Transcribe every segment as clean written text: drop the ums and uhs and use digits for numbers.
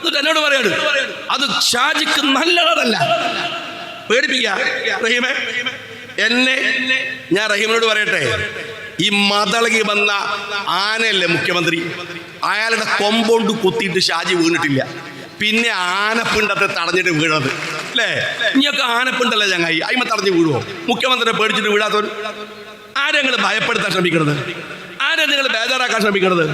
എന്നിട്ട് എന്നോട് പറയാണ് അത് ഷാജിക്ക് നല്ലതല്ല. പേടിപ്പിക്കുക റഹീമേ എന്നെ. ഞാൻ റഹീമിനോട് പറയട്ടെ, ഈ മതളകി വന്ന ആനയല്ലേ മുഖ്യമന്ത്രി, അയാളുടെ കൊമ്പോണ്ട് കുത്തിയിട്ട് ഷാജി വീണിട്ടില്ല. പിന്നെ ആനപ്പിണ്ടത്തെ തടഞ്ഞിട്ട് വീണത് അല്ലേ? ഇനിയൊക്കെ ആനപ്പിണ്ടല്ലേ ചങ്ങായി, അയിമ തടഞ്ഞ് വീഴുവോ? മുഖ്യമന്ത്രിയെ പേടിച്ചിട്ട് വീഴാത്തവർ ആരെ നിങ്ങൾ ഭയപ്പെടുത്താൻ ശ്രമിക്കണത്? ആരെ നിങ്ങൾ ബേജാറാക്കാൻ ശ്രമിക്കണത്?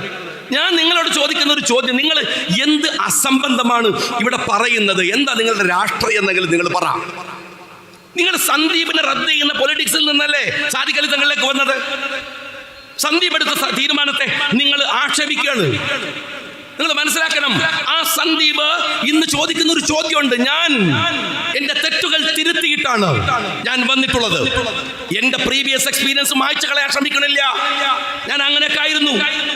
ഞാൻ നിങ്ങളോട് ചോദിക്കുന്ന ഒരു ചോദ്യം, നിങ്ങൾ എന്ത് അസംബന്ധമാണ് ഇവിടെ പറയുന്നത്? എന്താ നിങ്ങളുടെ രാഷ്ട്രീയം എന്നെങ്കിലും നിങ്ങൾ പറ. നിങ്ങൾ സന്ദീപിനെ റദ്ദ് ചെയ്യുന്ന പൊളിറ്റിക്സിൽ നിന്നല്ലേ സാദിഖ് അലി തങ്ങളിലേക്ക് വന്നത്? സന്ദീപ് എടുത്ത തീരുമാനത്തെ നിങ്ങൾ ആക്ഷേപിക്കുകയാണ്. നിങ്ങൾ മനസ്സിലാക്കണം, ആ സന്ദീപ് ഇന്ന് ചോദിക്കുന്ന ഒരു ചോദ്യമുണ്ട്. ഞാൻ എന്റെ തെറ്റുകൾ തിരുത്തിയിട്ടാണ് ഞാൻ വന്നിട്ടുള്ളത്. എന്റെ പ്രീവിയസ് എക്സ്പീരിയൻസ് മായ്ച്ചു കളയാൻ ശ്രമിക്കണില്ല. ഞാൻ അങ്ങനെയൊക്കെ ആയിരുന്നു,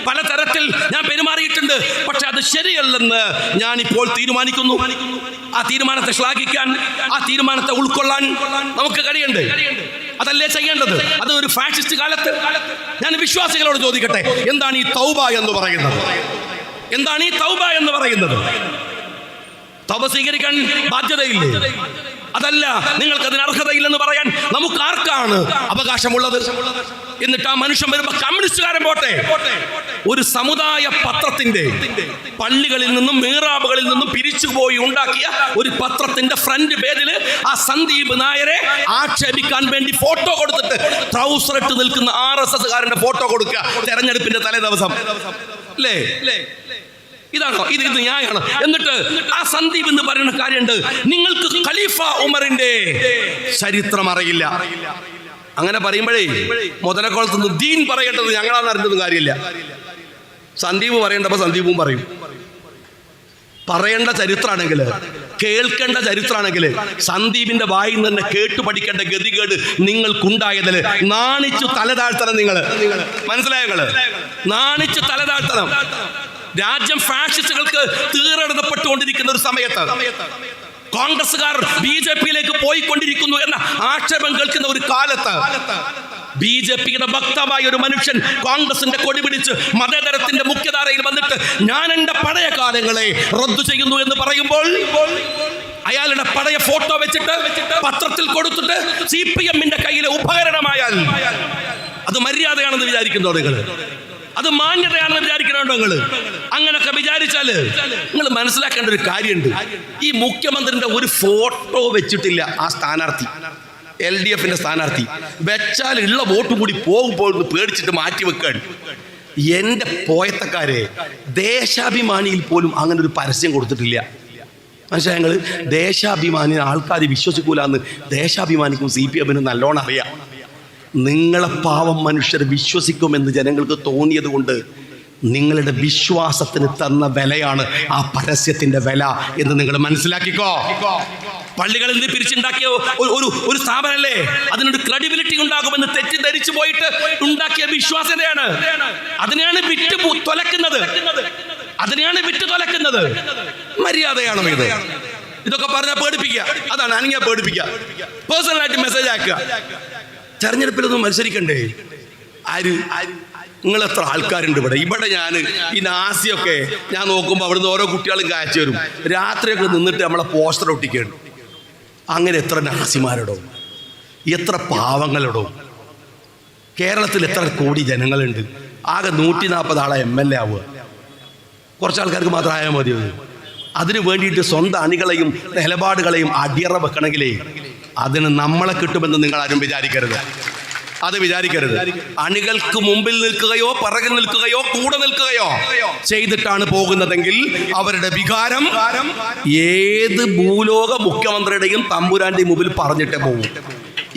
പലതരത്തിൽ ഞാൻ പെരുമാറിയിട്ടുണ്ട്. പക്ഷെ അത് ശരിയല്ലെന്ന് ഞാൻ ഇപ്പോൾ തീരുമാനിക്കുന്നു. ആ തീരുമാനത്തെ ശ്ലാഘിക്കാൻ, ആ തീരുമാനത്തെ ഉൾക്കൊള്ളാൻ നമുക്ക് കഴിയണ്ടേ? അതല്ലേ ചെയ്യേണ്ടത്? അത് ഒരു ഫാഷിസ്റ്റ് കാലത്ത്. ഞാൻ വിശ്വാസികളോട് ചോദിക്കട്ടെ, എന്താണ് ഈ തൗബ എന്ന് പറയുന്നത്? എന്താണ് ഈ തൗബ എന്ന് പറയുന്നത്? തൗബ സ്വീകരിക്കാൻ ബാധ്യതയില്ലേ? അതല്ല, നിങ്ങൾക്ക് അതിന് അർഹതയില്ലെന്ന് പറയാൻ നമുക്ക് ആർക്കാണ് അവകാശമുള്ളത്? എന്നിട്ട് ആ മനുഷ്യൻ വരുമ്പോ കമ്മ്യൂണിസ്റ്റുകാരൻ പോട്ടെ, ഒരു സമുദായ പത്രത്തിന്റെ പള്ളികളിൽ നിന്നും മീറാബുകളിൽ നിന്നും പിരിച്ചുപോയി ഉണ്ടാക്കിയ ഒരു പത്രത്തിന്റെ ഫ്രണ്ട് പേജിൽ ആ സന്ദീപ് നായരെ ആക്ഷേപിക്കാൻ വേണ്ടി ഫോട്ടോ കൊടുത്തിട്ട് ട്രൗസർ ഇട്ട് നിൽക്കുന്ന RSS കാരന്റെ ഫോട്ടോ കൊടുക്കുക തെരഞ്ഞെടുപ്പിന്റെ തലേ ദിവസം അല്ലേ? ഇതാണോ ഇത് ന്യായമാണ്? എന്നിട്ട് ആ സന്ദീപ് എന്ന് പറയുന്ന കാര്യമുണ്ട്, നിങ്ങൾക്ക് ഖലീഫ ഉമറിന്റെ ചരിത്രം അറിയില്ല. അങ്ങനെ പറയുമ്പോഴേ മുതലക്കോളത്തുനിന്ന് ദീൻ പറയേണ്ടത് ഞങ്ങളാണെന്ന് അറിഞ്ഞതും കാര്യമില്ല. സന്ദീപ് പറയേണ്ടപ്പോ സന്ദീപും പറയും. പറയേണ്ട ചരിത്രമാണെങ്കിൽ, കേൾക്കേണ്ട ചരിത്രമാണെങ്കിൽ സന്ദീപിന്റെ വായിൽ തന്നെ കേട്ടു പഠിക്കേണ്ട ഗതികേട് നിങ്ങൾക്കുണ്ടായതിൽ നാണിച്ചു തലതാഴ്ത്തണം. നിങ്ങൾ മനസ്സിലായങ്ങള്? നാണിച്ചു തലതാഴ്ത്തണം. രാജ്യം ഫാഷിസ്റ്റുകൾക്ക് തീരെഴുതപ്പെട്ടുകൊണ്ടിരിക്കുന്ന ഒരു സമയത്ത് കോൺഗ്രസുകാർ BJP-യിലേക്ക് പോയിക്കൊണ്ടിരിക്കുന്നു എന്ന ആക്ഷേപം കേൾക്കുന്ന ഒരു കാലത്ത് BJP-യുടെ ഭക്തമായ ഒരു മനുഷ്യൻ കോൺഗ്രസിന്റെ കൊടി പിടിച്ച് മതേതരത്തിന്റെ മുഖ്യധാരയിൽ വന്നിട്ട് ഞാൻ എന്റെ പഴയ കാലങ്ങളെ റദ്ദു ചെയ്യുന്നു എന്ന് പറയുമ്പോൾ അയാളുടെ പഴയ ഫോട്ടോ വെച്ചിട്ട് പത്രത്തിൽ കൊടുത്തിട്ട് CPM-ന്റെ കയ്യിലെ ഉപകരണമായാൽ അത് മര്യാദയാണെന്ന് വിചാരിക്കുന്നോ നിങ്ങൾ? അത് മാന്യതയാണെന്ന് വിചാരിക്കുന്നുണ്ടോ നിങ്ങൾ? അങ്ങനൊക്കെ വിചാരിച്ചാല് നിങ്ങൾ മനസ്സിലാക്കേണ്ട ഒരു കാര്യമുണ്ട്. ഈ മുഖ്യമന്ത്രിന്റെ ഒരു ഫോട്ടോ വെച്ചിട്ടില്ല ആ സ്ഥാനാർത്ഥി, LDF-ന്റെ സ്ഥാനാർത്ഥി. വെച്ചാൽ ഉള്ള വോട്ട് കൂടി പോകുമ്പോൾ പേടിച്ചിട്ട് മാറ്റി വെക്കാൻ. എന്റെ പോയത്തക്കാരെ ദേശാഭിമാനിയിൽ പോലും അങ്ങനെ ഒരു പരസ്യം കൊടുത്തിട്ടില്ല. മനസ്സിലായി? ഞങ്ങൾ ദേശാഭിമാനി ആൾക്കാർ വിശ്വസിക്കൂലെന്ന് ദേശാഭിമാനിക്കും CPM-നും നല്ലോണം അറിയാം. നിങ്ങളെ പാവം മനുഷ്യർ വിശ്വസിക്കുമെന്ന് ജനങ്ങൾക്ക് തോന്നിയത് കൊണ്ട് നിങ്ങളുടെ വിശ്വാസത്തിന് തന്ന വിലയാണ് ആ പരസ്യത്തിന്റെ വില എന്ന് നിങ്ങൾ മനസ്സിലാക്കിക്കോ. പള്ളികളിൽ നിന്ന് പിരിച്ചുണ്ടാക്കിയ ഒരു സ്ഥാപനമല്ലേ, അതിനൊരു ക്രെഡിബിലിറ്റി ഉണ്ടാകുമെന്ന് തെറ്റിദ്ധരിച്ചു പോയിട്ട് ഉണ്ടാക്കിയ വിശ്വാസ്യതയാണ്. അതിനെയാണ് വിറ്റ് തൊലക്കുന്നത്, അതിനെയാണ് വിറ്റ് തൊലക്കുന്നത്. മര്യാദയാണോ ഇത്? ഇതൊക്കെ പറഞ്ഞാൽ പേടിപ്പിക്കുക, അതാണ് അനങ്ങിയാ പേടിപ്പിക്കുക, പേഴ്സണലായിട്ട് മെസ്സേജ് ആക്കുക. തെരഞ്ഞെടുപ്പിലൊന്നും മത്സരിക്കണ്ടേ? ആര്? നിങ്ങൾ എത്ര ആൾക്കാരുണ്ട് ഇവിടെ? ഞാൻ ഈ നാസിയൊക്കെ ഞാൻ നോക്കുമ്പോൾ അവിടുന്ന് ഓരോ കുട്ടികളും കാഴ്ച വരും. രാത്രിയൊക്കെ നിന്നിട്ട് നമ്മളെ പോസ്റ്റർ ഒട്ടിക്കുകയാണ്. അങ്ങനെ എത്ര നാസിമാരോടോ, എത്ര പാവങ്ങളോടോ? കേരളത്തിൽ എത്ര കോടി ജനങ്ങളുണ്ട്? ആകെ 140 ആളെ MLA ആവുക. കുറച്ച് ആൾക്കാർക്ക് മാത്രം ആയാൽ മതിയോ? അതിനു വേണ്ടിയിട്ട് സ്വന്തം അണികളെയും നിലപാടുകളെയും അടിയറ വെക്കണമെങ്കിലേ അതിന് നമ്മളെ കിട്ടുമെന്ന് നിങ്ങൾ ആരും വിചാരിക്കരുത്. അത് വിചാരിക്കരുത്. അണികൾക്ക് മുമ്പിൽ നിൽക്കുകയോ പിറകിൽ നിൽക്കുകയോ കൂടെ നിൽക്കുകയോ ചെയ്തിട്ടാണ് പോകുന്നതെങ്കിൽ അവരുടെ വികാരം ഏത് ഭൂലോക മുഖ്യമന്ത്രിയുടെയും തമ്പുരാന്റെയും മുമ്പിൽ പറഞ്ഞിട്ടേ പോകും.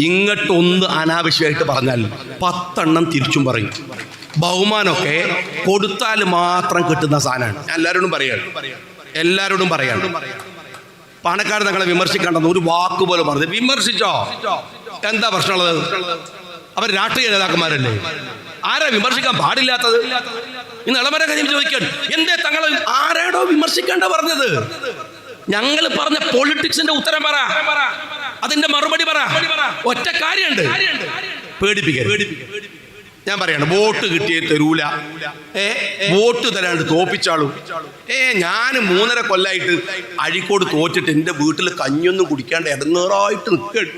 ഇങ്ങോട്ടൊന്ന് അനാവശ്യമായിട്ട് പറഞ്ഞാൽ 10 എണ്ണം തിരിച്ചും പറയും. ബഹുമാനമൊക്കെ കൊടുത്താൽ മാത്രം കിട്ടുന്ന സാധനമാണ്. എല്ലാവരോടും പറയാണ്. പാണക്കാട് തങ്ങളെ വിമർശിക്കേണ്ടെന്ന് ഒരു വാക്ക് പോലും പറഞ്ഞു. വിമർശിച്ചോ? എന്താ പ്രശ്നമുള്ളത്? അവർ രാഷ്ട്രീയ നേതാക്കന്മാരല്ലേ? ആരാ വിമർശിക്കാൻ പാടില്ലാത്തത്? ഇന്ന് ഇളമരൊക്കെ ചോദിക്കാൻ എന്തേ തങ്ങൾ ആരാടോ വിമർശിക്കേണ്ട പറഞ്ഞത്? ഞങ്ങൾ പറഞ്ഞ പൊളിറ്റിക്സിന്റെ ഉത്തരം പറ, അതിന്റെ മറുപടി പറ. ഒറ്റ കാര്യമുണ്ട്, പേടിപ്പിക്കരുത്. ഞാൻ പറയാണ് വോട്ട് കിട്ടിയേ തരൂല, വോട്ട് തരാണ്ട് തോപ്പിച്ചാളൂ. ഞാൻ 3.5 കൊല്ലായിട്ട് അഴീക്കോട് തോറ്റിട്ട് എൻ്റെ വീട്ടിൽ കഞ്ഞൊന്നും കുടിക്കാണ്ട് ഇടങ്ങേറായിട്ട് നിൽക്കണം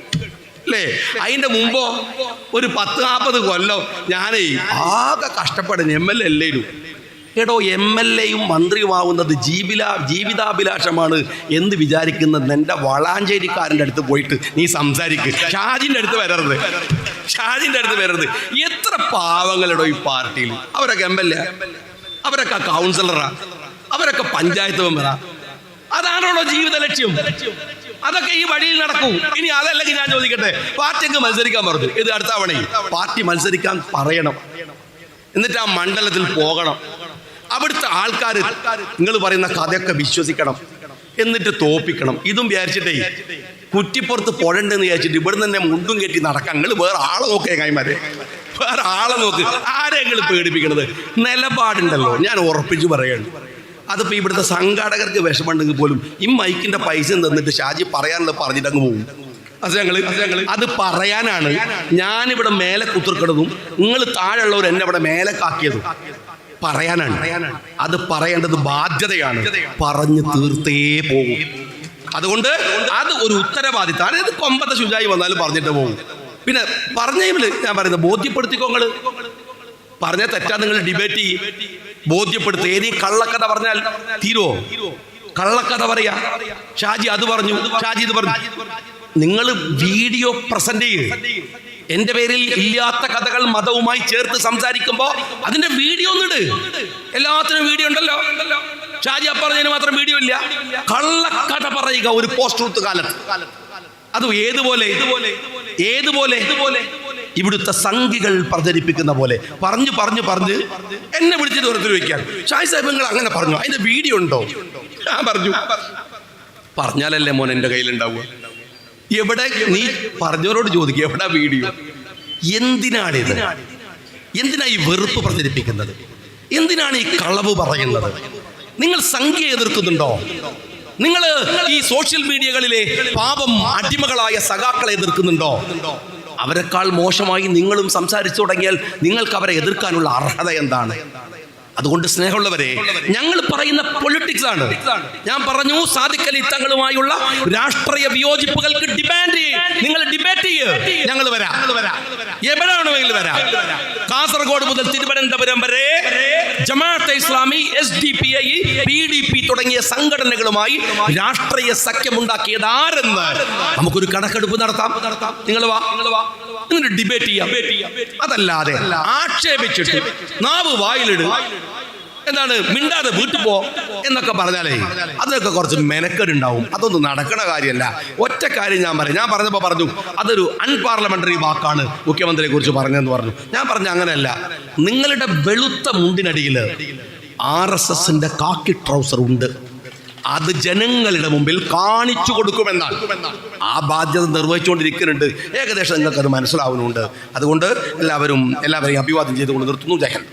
അല്ലേ. അതിൻ്റെ മുമ്പോ ഒരു 10-40 കൊല്ലം ഞാനേ ആകെ കഷ്ടപ്പെടുന്നു. MLA അല്ലേലും എടോ, MLAയും മന്ത്രിയുമാവുന്നത് ജീവിതാഭിലാഷമാണ് എന്ന് വിചാരിക്കുന്നത് എൻ്റെ വളാഞ്ചേരിക്കാരൻ്റെ അടുത്ത് പോയിട്ട് നീ സംസാരിക്ക്. ഷാജിൻ്റെ അടുത്ത് വരരുത്. എത്ര പാവങ്ങളെടോ ഈ പാർട്ടിയിൽ. അവരൊക്കെ MLA, അവരൊക്കെ കൗൺസിലറാ, അവരൊക്കെ പഞ്ചായത്ത് മെമ്പറാ. അതാണോ ജീവിത ലക്ഷ്യം? അതൊക്കെ ഈ വഴിയിൽ നടക്കൂ. ഇനി അതല്ലെങ്കിൽ ഞാൻ ചോദിക്കട്ടെ, പാർട്ടിക്ക് മത്സരിക്കാൻ പറഞ്ഞു. ഇത് അടുത്ത തവണയും പാർട്ടി മത്സരിക്കാൻ പറയണം, എന്നിട്ട് ആ മണ്ഡലത്തിൽ പോകണം. അവിടുത്തെ ആൾക്കാർ നിങ്ങൾ പറയുന്ന കഥയൊക്കെ വിശ്വസിക്കണം, എന്നിട്ട് തോപ്പിക്കണം. ഇതും വിചാരിച്ചിട്ടേ കുറ്റിപ്പുറത്ത് പുഴണ്ടെന്ന് വിചാരിച്ചിട്ട് ഇവിടുന്ന് തന്നെ മുണ്ടും കെട്ടി നടക്കാം. നിങ്ങൾ വേറെ ആളെ നോക്കേ കൈമാരെ, വേറെ ആളെ നോക്ക്. ആരെ നിങ്ങൾ പേടിപ്പിക്കണത്? നിലപാടുണ്ടല്ലോ, ഞാൻ ഉറപ്പിച്ചു പറയുകയാണ്. അതിപ്പോൾ ഇവിടുത്തെ സംഘാടകർക്ക് വിഷമുണ്ടെങ്കിൽ പോലും ഈ മൈക്കിൻ്റെ പൈസ തന്നിട്ട് ഷാജി പറയാനുള്ളത് പറഞ്ഞിട്ട് അങ്ങ് പോകും. അത് പറയാനാണ് ഞാനിവിടെ മേലെ കുത്തിർക്കണതും നിങ്ങൾ താഴെയുള്ളവർ എന്നെ ഇവിടെ മേലെ കാക്കിയതും. പറയാനാണ്. അത് പറയേണ്ടത് ബാധ്യതയാണ്. പറഞ്ഞു തീർത്തേ പോകും. അതുകൊണ്ട് അത് ഒരു ഉത്തരവാദിത്തമാണ്. ഇത് കൊമ്പത്തെ ശുചായി വന്നാലും പറഞ്ഞിട്ട് പോകും. പിന്നെ പറഞ്ഞതിൽ ഞാൻ പറയുന്നത് ബോധ്യപ്പെടുത്തിക്കോ. നിങ്ങൾ പറഞ്ഞ തെറ്റാ, നിങ്ങൾ ഡിബേറ്റ് ചെയ്യും, ബോധ്യപ്പെടുത്തുക. ഏതെങ്കിലും കള്ളക്കഥ പറഞ്ഞാൽ തീരുവോ? കള്ളക്കഥ പറയാ, ഷാജി അത് പറഞ്ഞു, ഷാജി ഇത് പറഞ്ഞു. നിങ്ങൾ വീഡിയോ പ്രസന്റ് ചെയ്യേ. എന്റെ പേരിൽ ഇല്ലാത്ത കഥകൾ മതവുമായി ചേർത്ത് സംസാരിക്കുമ്പോ അതിന്റെ വീഡിയോ ഒന്നിട്. എല്ലാത്തിനും വീഡിയോ ഉണ്ടല്ലോ. ഷാജി പറഞ്ഞതിന് മാത്രം വീഡിയോ ഇല്ല. കള്ളക്കഥ പറയുക ഒരു പോസ്റ്റ് ട്രൂത്ത് കാലത്ത്. അത് ഏതുപോലെ ഇവിടുത്തെ സംഘികൾ പ്രചരിപ്പിക്കുന്ന പോലെ പറഞ്ഞ് എന്നെ വിളിച്ചിട്ട് ഓരോരുത്തർ വയ്ക്കാൻ, ഷാജി സാഹിബ് നിങ്ങൾ അങ്ങനെ പറഞ്ഞു, അതിന്റെ വീഡിയോ ഉണ്ടോ? ഞാൻ പറഞ്ഞു. പറഞ്ഞാലല്ലേ മോൻ എൻ്റെ കയ്യിലുണ്ടാവുക. എവിടെ? നീ പറഞ്ഞവരോട് ചോദിക്കുക, എവിടെ വീഡിയോ? എന്തിനാണിത്? എന്തിനാ ഈ വെറുപ്പ് പ്രചരിപ്പിക്കുന്നത്? എന്തിനാണ് ഈ കളവ് പറയുന്നത്? നിങ്ങൾ സംഖ്യ എതിർക്കുന്നുണ്ടോ? നിങ്ങൾ ഈ സോഷ്യൽ മീഡിയകളിലെ പാപം അടിമകളായ സഖാക്കളെ എതിർക്കുന്നുണ്ടോ? അവരെക്കാൾ മോശമായി നിങ്ങളും സംസാരിച്ചു തുടങ്ങിയാൽ നിങ്ങൾക്ക് അവരെ എതിർക്കാനുള്ള അർഹത എന്താണ്? അതുകൊണ്ട് സ്നേഹമുള്ളവരെ, ഞങ്ങൾ പറയുന്ന പൊളിറ്റിക്സ് ആണ്. ഞാൻ പറഞ്ഞു, സാദിഖ് അലി തങ്ങളുമായുള്ള രാഷ്ട്രീയ വിയോജിപ്പുകൾക്ക് നിങ്ങൾ ഡിബേറ്റ് ചെയ്യുക. ഞങ്ങൾ വരാം, എവിടെയാണെങ്കിൽ വരാം. കാസർഗോഡ് മുതൽ തിരുവനന്തപുരം വരെ ജമാഅത്തെ ഇസ്ലാമി, SDPI, PDP തുടങ്ങിയ സംഘടനകളുമായി രാഷ്ട്രീയ സഖ്യമുണ്ടാക്കിയത് ആരെന്ന് നമുക്കൊരു കണക്കെടുപ്പ് നടത്താം. നിങ്ങൾ വാ, എന്നിട്ട് ഡിബേറ്റ് ചെയ്യാം. അതല്ലാതെ ആക്ഷേപിച്ചിട്ട് നാവ് വായിലിട്, എന്താണ് മിണ്ടാതെ വീട്ടിൽ പോ എന്നൊക്കെ പറഞ്ഞാലേ അതിനൊക്കെ കുറച്ച് മെനക്കെടുണ്ടാവും. അതൊന്നും നടക്കണ കാര്യമല്ല. ഒറ്റ കാര്യം ഞാൻ പറഞ്ഞപ്പോൾ പറഞ്ഞു അതൊരു അൺപാർലമെന്ററി വാക്കാണ് മുഖ്യമന്ത്രിയെ കുറിച്ച് പറഞ്ഞതെന്ന് പറഞ്ഞു. ഞാൻ പറഞ്ഞു അങ്ങനെയല്ല. നിങ്ങളുടെ വെളുത്ത മുണ്ടിനടിയിൽ RSSന്റെ കാക്കി ട്രൗസർ ഉണ്ട്. അത് ജനങ്ങളുടെ മുമ്പിൽ കാണിച്ചു കൊടുക്കുമെന്നാണ്. ആ ബാധ്യത നിർവഹിച്ചുകൊണ്ടിരിക്കുന്നുണ്ട്. ഏകദേശം നിങ്ങൾക്കത് മനസ്സിലാവുന്നുണ്ട്. അതുകൊണ്ട് എല്ലാവരെയും അഭിവാദ്യം ചെയ്തുകൊണ്ട് നിർത്തുന്നു. ജയ് ഹിന്ദ്.